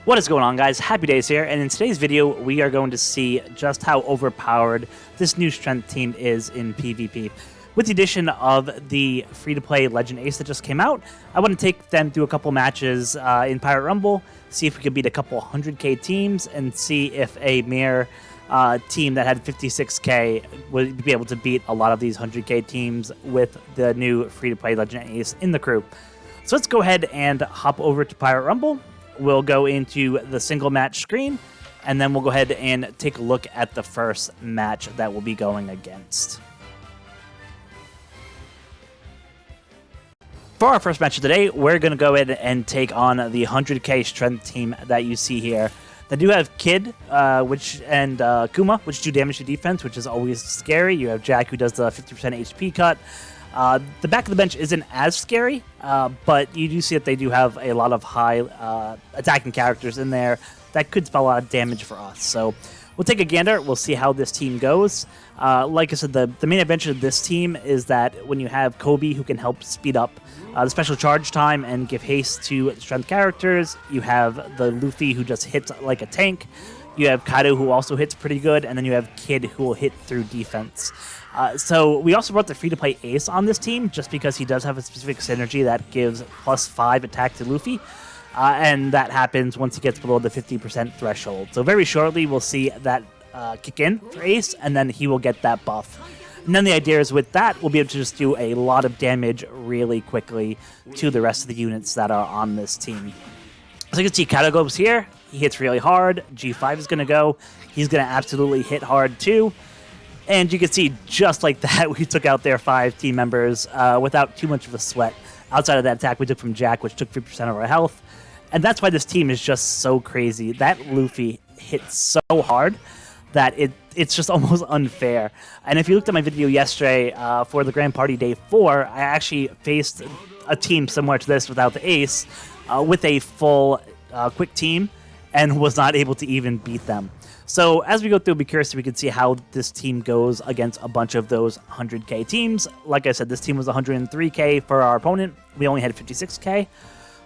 What is going on, guys? HappiDaze here, and in today's video we are going to see just how overpowered this new strength team is in PvP. With the addition of the free-to-play Legend Ace that just came out, I want to take them through a couple matches in Pirate Rumble, see if we could beat a couple 100k teams, and see if a mere team that had 56k would be able to beat a lot of these 100k teams with the new free-to-play Legend Ace in the crew. So let's go ahead and hop over to Pirate Rumble. We'll go into the single match screen, and then we'll go ahead and take a look at the first match that we'll be going against. For our first match of the day, we're going to go ahead and take on the 100k strength team that you see here. They do have Kid and Kuma, which do damage to defense, which is always scary. You have Jack, who does the 50% HP cut. The back of the bench isn't as scary, but you do see that they do have a lot of high attacking characters in there that could spell a lot of damage for us. So we'll take a gander. We'll see how this team goes. Like I said, the main advantage of this team is that when you have Kobe, who can help speed up the special charge time and give haste to strength characters, you have the Luffy, who just hits like a tank. You have Kaido, who also hits pretty good, and then you have Kid, who will hit through defense. So we also brought the free-to-play Ace on this team, just because he does have a specific synergy that gives +5 attack to Luffy, and that happens once he gets below the 50% threshold. So very shortly, we'll see that kick in for Ace, and then he will get that buff. And then the idea is with that, we'll be able to just do a lot of damage really quickly to the rest of the units that are on this team. So you can see Kaido goes here. He hits really hard. G5 is going to go. He's going to absolutely hit hard too. And you can see, just like that, we took out their 5 team members without too much of a sweat. Outside of that attack we took from Jack, which took 50% of our health. And that's why this team is just so crazy. That Luffy hits so hard that it's just almost unfair. And if you looked at my video yesterday for the Grand Party Day 4, I actually faced a team similar to this without the Ace with a full quick team and was not able to even beat them. So as we go through, be curious if we can see how this team goes against a bunch of those 100k teams. Like I said, this team was 103k for our opponent. We only had 56k.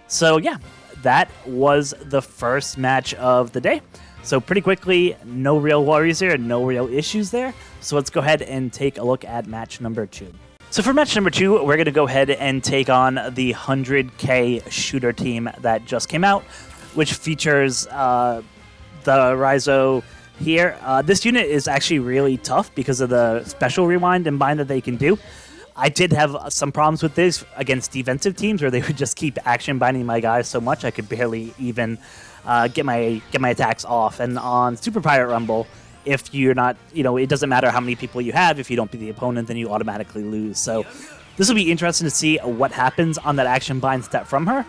So yeah, that was the first match of the day. So pretty quickly, no real worries there, no real issues there. So let's go ahead and take a look at match number 2. So for match number 2, we're going to go ahead and take on the 100k shooter team that just came out, which features the Raizo here. This unit is actually really tough because of the special rewind and bind that they can do. I did have some problems with this against defensive teams where they would just keep action binding my guys so much I could barely even get my attacks off. And on Super Pirate Rumble, if you're not, it doesn't matter how many people you have. If you don't beat the opponent, then you automatically lose. So this will be interesting to see what happens on that action bind step from her.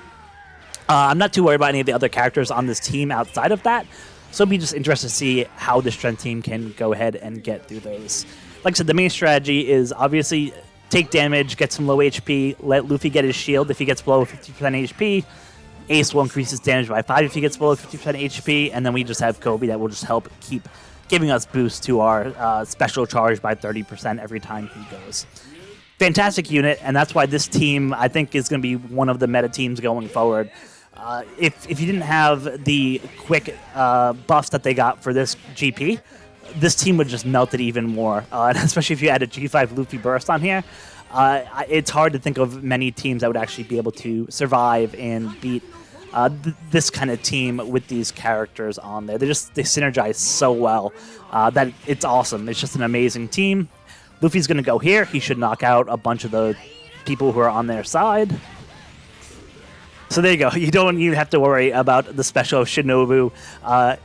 I'm not too worried about any of the other characters on this team outside of that. So it'll be just interesting to see how the strength team can go ahead and get through those. Like I said, the main strategy is obviously take damage, get some low HP, let Luffy get his shield if he gets below 50% HP. Ace will increase his damage by 5 if he gets below 50% HP, and then we just have Kobe that will just help keep giving us boost to our special charge by 30% every time he goes. Fantastic unit, and that's why this team, I think, is going to be one of the meta teams going forward. If you didn't have the quick buffs that they got for this GP, this team would just melt it even more, and especially if you had a G5 Luffy burst on here. It's hard to think of many teams that would actually be able to survive and beat this kind of team with these characters on there. They synergize so well that it's awesome. It's just an amazing team. Luffy's going to go here. He should knock out a bunch of the people who are on their side. So there you go. You don't even have to worry about the special of Shinobu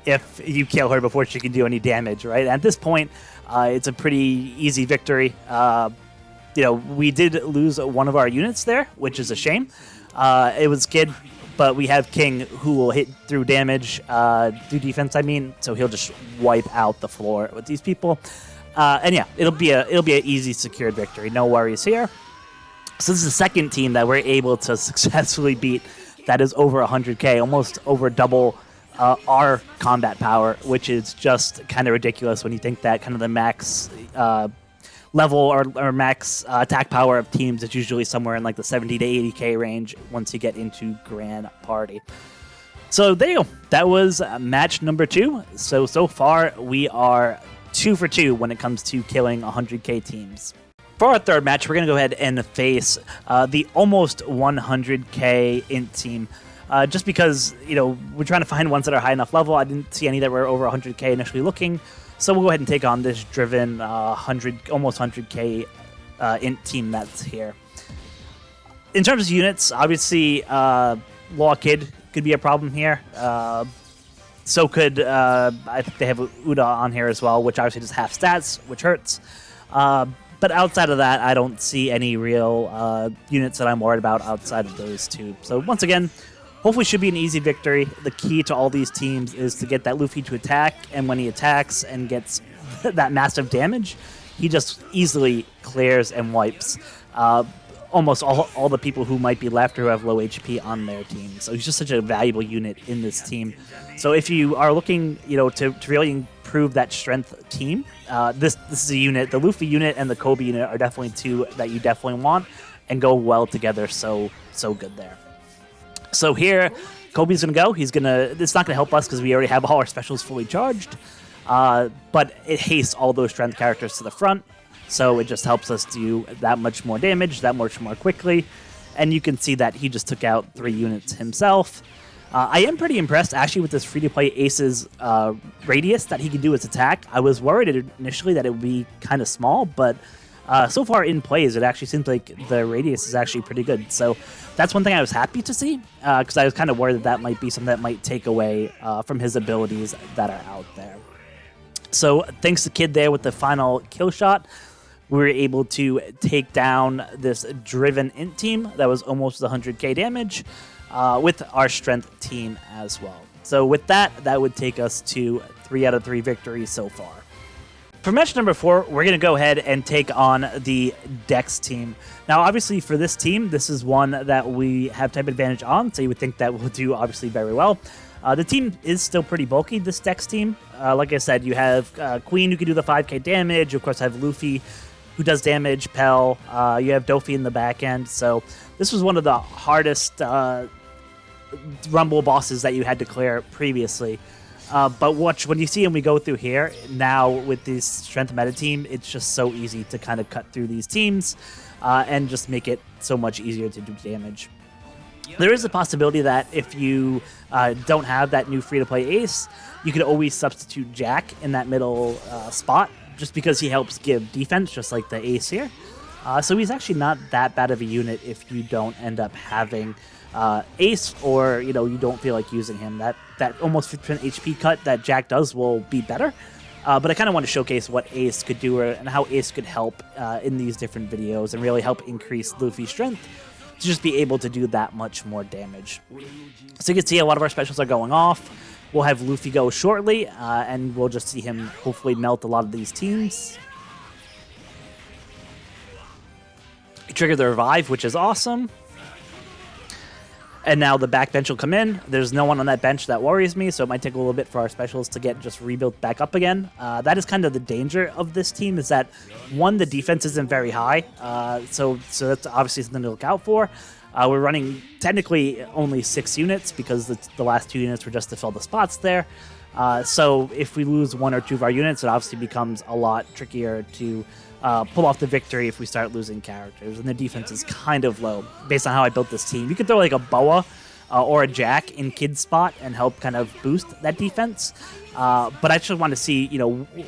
if you kill her before she can do any damage, right? At this point, it's a pretty easy victory. We did lose one of our units there, which is a shame. It was Kid, but we have King, who will hit through damage, through defense, so he'll just wipe out the floor with these people. And yeah, it'll be an easy, secured victory. No worries here. So this is the second team that we're able to successfully beat that is over 100k, almost over double our combat power, which is just kind of ridiculous when you think that kind of the max level or max attack power of teams is usually somewhere in like the 70 to 80k range once you get into Grand Party. So there you go. That was match number 2. So far we are 2 for 2 when it comes to killing 100k teams. For our third match, we're going to go ahead and face the almost 100k Int team. Just because, you know, we're trying to find ones that are high enough level. I didn't see any that were over 100k initially looking. So we'll go ahead and take on this driven almost 100k Int team that's here. In terms of units, obviously, Law Kid could be a problem here. So could, I think they have Uda on here as well, which obviously just half stats, which hurts. But outside of that, I don't see any real units that I'm worried about outside of those two. So once again, hopefully should be an easy victory. The key to all these teams is to get that Luffy to attack, and when he attacks and gets that massive damage, he just easily clears and wipes almost all the people who might be left or who have low HP on their team. So he's just such a valuable unit in this team. So if you are looking, you know, to really improve that strength team, this is a unit. The Luffy unit and the Kobe unit are definitely two that you definitely want and go well together. So good there. So here, Kobe's gonna go. It's not gonna help us because we already have all our specials fully charged. But it hastes all those strength characters to the front. So it just helps us do that much more damage, that much more quickly. And you can see that he just took out 3 units himself. I am pretty impressed, actually, with this free-to-play Ace's radius that he can do his attack. I was worried initially that it would be kind of small, but so far in plays, it actually seems like the radius is actually pretty good. So that's one thing I was happy to see, because I was kind of worried that might be something that might take away from his abilities that are out there. So thanks to Kid there with the final kill shot, we were able to take down this driven Int team that was almost 100k damage with our strength team as well. So with that, that would take us to 3 out of 3 victories so far. For match number 4, we're going to go ahead and take on the Dex team. Now, obviously, for this team, this is one that we have type advantage on, so you would think that we'll do, obviously, very well. The team is still pretty bulky, this Dex team. Like I said, you have Queen, who can do the 5k damage. You, of course, have Luffy, who does damage, Pell. You have Dofi in the back end. So this was one of the hardest Rumble bosses that you had to clear previously. But when you see him, we go through here, now with this strength meta team, it's just so easy to kind of cut through these teams and just make it so much easier to do damage. There is a possibility that if you don't have that new free-to-play ace, you could always substitute Jack in that middle spot, just because he helps give defense, just like the ace here. So he's actually not that bad of a unit if you don't end up having ace, or you don't feel like using him. That almost 50% HP cut that Jack does will be better. But I kind of want to showcase what ace could do and how ace could help in these different videos and really help increase Luffy's strength to just be able to do that much more damage. So you can see a lot of our specials are going off. We'll have Luffy go shortly, and we'll just see him hopefully melt a lot of these teams. Trigger the revive, which is awesome. And now the back bench will come in. There's no one on that bench that worries me, so it might take a little bit for our specials to get just rebuilt back up again. That is kind of the danger of this team, is that, one, the defense isn't very high, so that's obviously something to look out for. We're running technically only 6 units because the last 2 units were just to fill the spots there. So if we lose 1 or 2 of our units, it obviously becomes a lot trickier to pull off the victory if we start losing characters, and the defense is kind of low based on how I built this team. You could throw like a Boa or a Jack in Kid's spot and help kind of boost that defense, but I just want to see,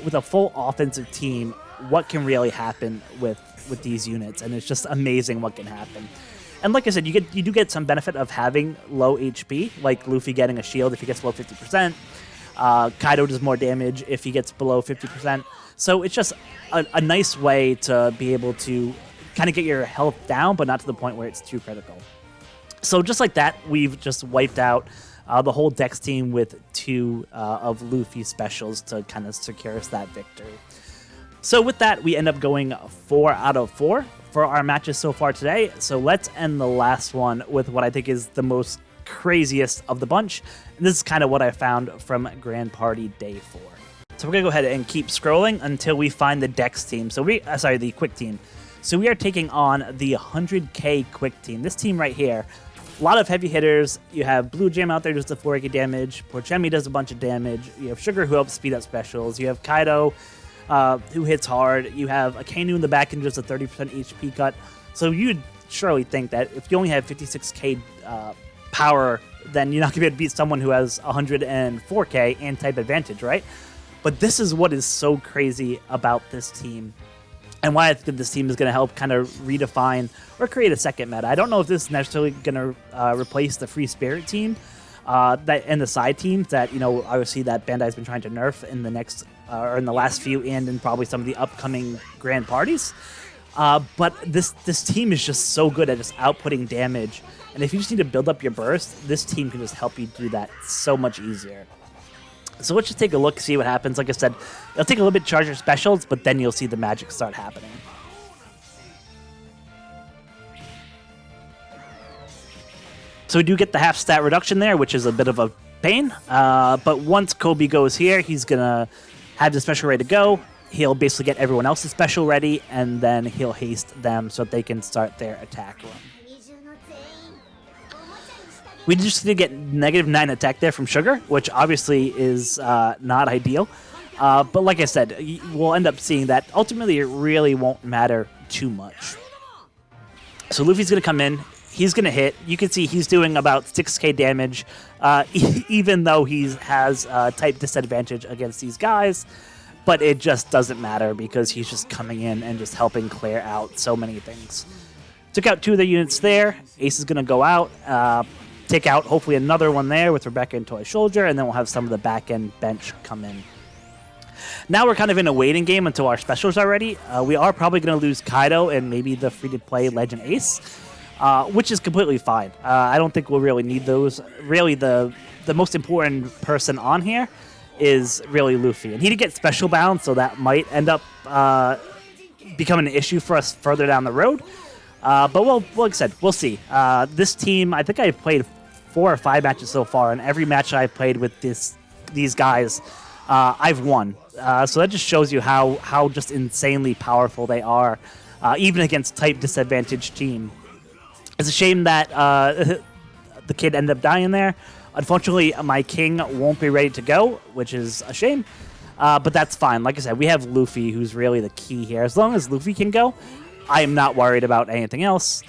with a full offensive team, what can really happen with these units, and it's just amazing what can happen. And like I said, you do get some benefit of having low HP, like Luffy getting a shield if he gets below 50%. Kaido does more damage if he gets below 50%. So it's just a nice way to be able to kind of get your health down, but not to the point where it's too critical. So just like that, we've just wiped out the whole Dex team with 2 of Luffy's specials to kind of secure us that victory. So with that, we end up going 4 out of 4 for our matches so far today. So let's end the last one with what I think is the most craziest of the bunch. And this is kind of what I found from Grand Party Day 4. So we're going to go ahead and keep scrolling until we find the Dex team. So the Quick team. So we are taking on the 100k Quick team. This team right here, A lot of heavy hitters. You have Blue Jam out there does the 4k damage. Porchemi does a bunch of damage. You have Sugar who helps speed up specials. You have Kaido who hits hard. You have Akainu in the back end does a 30% HP cut. So you'd surely think that if you only have 56k power, then you're not going to be able to beat someone who has 104k and type advantage, right? But this is what is so crazy about this team, and why I think this team is going to help kind of redefine or create a second meta. I don't know if this is necessarily going to replace the Free Spirit team that and the side teams that, you know, obviously that Bandai's been trying to nerf in the next or in the last few and in probably some of the upcoming grand parties. But this team is just so good at just outputting damage. And if you just need to build up your burst, this team can just help you do that so much easier. So let's just take a look, see what happens. Like I said, it'll take a little bit to charge your specials, but then you'll see the magic start happening. So we do get the half stat reduction there, which is a bit of a pain. But once Kobe goes here, he's going to have the special ready to go. He'll basically get everyone else's special ready, and then he'll haste them so that they can start their attack run. We just did get -9 attack there from Sugar, which obviously is not ideal. But like I said, we'll end up seeing that ultimately it really won't matter too much. So Luffy's going to come in. He's going to hit. You can see he's doing about 6k damage, even though he has type disadvantage against these guys. But it just doesn't matter because he's just coming in and just helping clear out so many things. Took out 2 of the units there. Ace is going to go out. Take out hopefully another one there with Rebecca and Toy Soldier, and then we'll have some of the back-end bench come in. Now we're kind of in a waiting game until our specials are ready. We are probably going to lose Kaido and maybe the free-to-play Legend Ace, which is completely fine. I don't think we'll really need those. Really, the most important person on here is really Luffy. And he did get special bound, so that might end up becoming an issue for us further down the road. But like I said, we'll see. This team, I think I've played 4 or 5 matches so far, and every match I've played with these guys, I've won. So that just shows you how just insanely powerful they are, even against type disadvantaged team. It's a shame that the kid ended up dying there. Unfortunately, my king won't be ready to go, which is a shame. But that's fine. Like I said, we have Luffy, who's really the key here. As long as Luffy can go, I am not worried about anything else.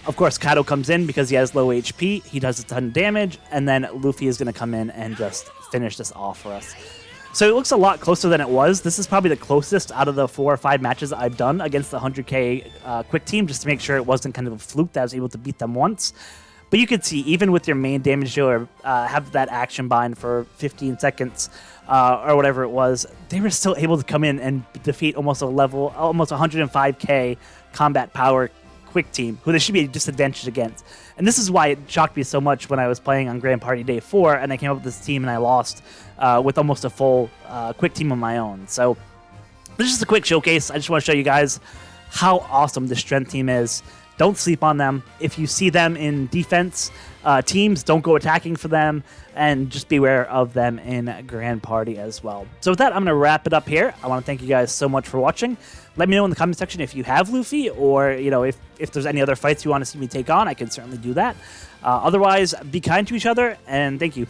Of course, Kaido comes in because he has low HP. He does a ton of damage, and then Luffy is going to come in and just finish this off for us. So it looks a lot closer than it was. This is probably the closest out of the 4 or 5 matches I've done against the 100k quick team, just to make sure it wasn't kind of a fluke that I was able to beat them once. But you can see, even with your main damage dealer, have that action bind for 15 seconds or whatever it was, they were still able to come in and defeat almost 105k combat power quick team, who they should be disadvantaged against. And this is why it shocked me so much when I was playing on Grand Party Day 4, and I came up with this team and I lost with almost a full quick team of my own. So this is just a quick showcase. I just want to show you guys how awesome this strength team is. Don't sleep on them. If you see them in defense teams, don't go attacking for them, and just beware of them in Grand Party as well. So with that, I'm going to wrap it up here. I want to thank you guys so much for watching. Let me know in the comment section if you have Luffy, or if there's any other fights you want to see me take on. I can certainly do that. Otherwise, be kind to each other, and thank you.